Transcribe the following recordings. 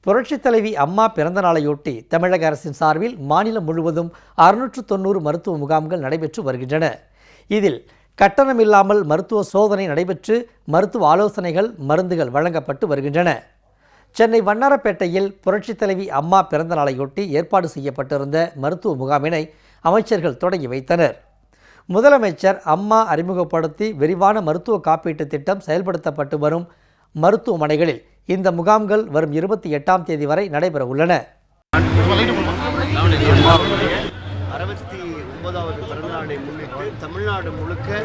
புரட்சித் தலைவி அம்மா பிறந்த நாளையொட்டி தமிழக அரசின் சார்பில் மாநிலம் முழுவதும் 690 மருத்துவ முகாம்கள் நடைபெற்று வருகின்றன. இதில் கட்டணமில்லாமல் மருத்துவ சோதனை நடைபெற்று மருத்துவ ஆலோசனைகள், மருந்துகள் வழங்கப்பட்டு வருகின்றன. சென்னை வண்ணாரப்பேட்டையில் புரட்சித் தலைவி அம்மா பிறந்த நாளையொட்டி ஏற்பாடு செய்யப்பட்டிருந்த மருத்துவ முகாமினை அமைச்சர்கள் தொடங்கி வைத்தனர். முதலமைச்சர் அம்மா அறிமுகப்படுத்தி விரிவான மருத்துவ காப்பீட்டுத் திட்டம் செயல்படுத்தப்பட்டு வரும் மருத்துவமனைகளில் இந்த முகாம்கள் வரும் 28ஆம் தேதி வரை நடைபெற உள்ளன. 69வது பிறந்தநாளை முன்னிட்டு தமிழ்நாடு முழுக்க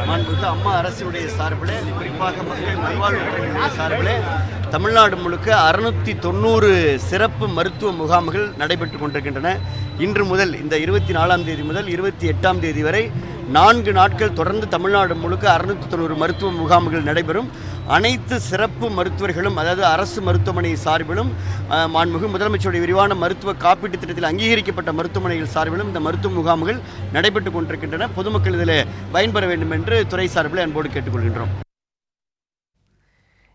மாண்புமிகு அம்மா அரசுடைய சார்பில், குறிப்பாக மக்கள் நல்வாழ்வுத்துறையுடைய சார்பில் தமிழ்நாடு முழுக்க 690 சிறப்பு மருத்துவ முகாம்கள் நடைபெற்று கொண்டிருக்கின்றன. இன்று முதல் இந்த 24ஆம் தேதி முதல் 28ஆம் தேதி வரை 4 நாட்கள் தொடர்ந்து தமிழ்நாடு முழுக்க 690 மருத்துவ முகாம்கள் நடைபெறும். அனைத்து சிறப்பு மருத்துவர்களும், அதாவது அரசு மருத்துவமனை சார்பிலும், மாண்புமிகு முதலமைச்சருடைய விரிவான மருத்துவ காப்பீட்டு திட்டத்தில் அங்கீகரிக்கப்பட்ட மருத்துவமனைகள் சார்பிலும் இந்த மருத்துவ முகாம்கள் நடைபெற்றுக் கொண்டிருக்கின்றன. பொதுமக்கள் இதில் பயன்பெற வேண்டும் என்று துறை சார்பில் அன்போடு கேட்டுக்கொள்கின்றோம்.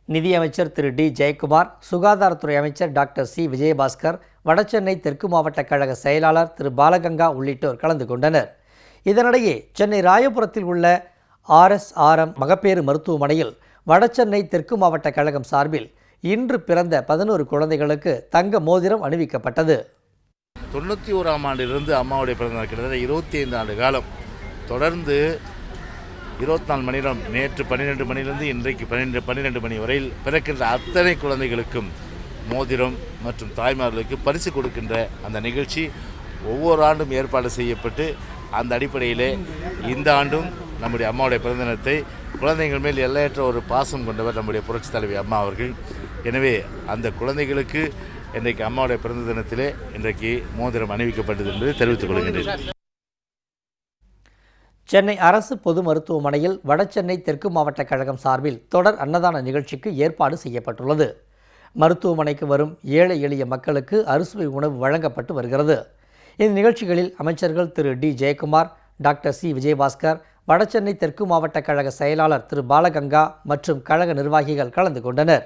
நிதியமைச்சர் திரு டி ஜெயக்குமார், சுகாதாரத்துறை அமைச்சர் டாக்டர் சி விஜயபாஸ்கர், வடசென்னை தெற்கு மாவட்ட கழக செயலாளர் திரு பாலகங்கா உள்ளிட்டோர் கலந்து கொண்டனர். இதனிடையே சென்னை ராயபுரத்தில் உள்ள RSRM மகப்பேறு மருத்துவமனையில் வடசென்னை தெற்கு மாவட்ட கழகம் சார்பில் இன்று பிறந்த 11 குழந்தைகளுக்கு தங்க மோதிரம் அணிவிக்கப்பட்டது. 91ஆம் ஆண்டிலிருந்து அம்மாவுடைய பிறந்தநாள் கிட்டத்தட்ட 25 ஆண்டு காலம் தொடர்ந்து 24 மணி நேரம், நேற்று 12 மணிலிருந்து இன்றைக்கு 12 மணி வரையில் பிறக்கின்ற அத்தனை குழந்தைகளுக்கும் மோதிரம் மற்றும் தாய்மார்களுக்கு பரிசு கொடுக்கின்ற அந்த நிகழ்ச்சி ஒவ்வொரு ஆண்டும் ஏற்பாடு செய்யப்பட்டு, அந்த அடிப்படையிலே இந்த ஆண்டும் நம்முடைய அம்மாவுடைய பிறந்த தினத்தை குழந்தைகள் மேல் எல்லையற்ற ஒரு பாசம் கொண்டவர் நம்முடைய புரட்சி தலைவி அம்மா அவர்கள். எனவே அந்த குழந்தைகளுக்கு இன்றைக்கு அம்மாவுடைய பிறந்த தினத்திலே இன்றைக்கு மோதிரம் அணிவிக்கப்பட்டது என்று தெரிவித்துக் கொள்கின்றேன். சென்னை அரசு பொது மருத்துவமனையில் வடசென்னை தெற்கு மாவட்ட கழகம் சார்பில் தொடர் அன்னதான நிகழ்ச்சிக்கு ஏற்பாடு செய்யப்பட்டுள்ளது. மருத்துவமனைக்கு வரும் ஏழை எளிய மக்களுக்கு அறுசுவை உணவு வழங்கப்பட்டு வருகிறது. இந்த நிகழ்ச்சிகளில் அமைச்சர்கள் திரு D Jayakumar, doctor C Vijayabaskar, Vadachennai தெற்கு மாவட்ட கழக செயலாளர் திரு பாலகங்கா மற்றும் கழக நிர்வாகிகள் கலந்து கொண்டனர்.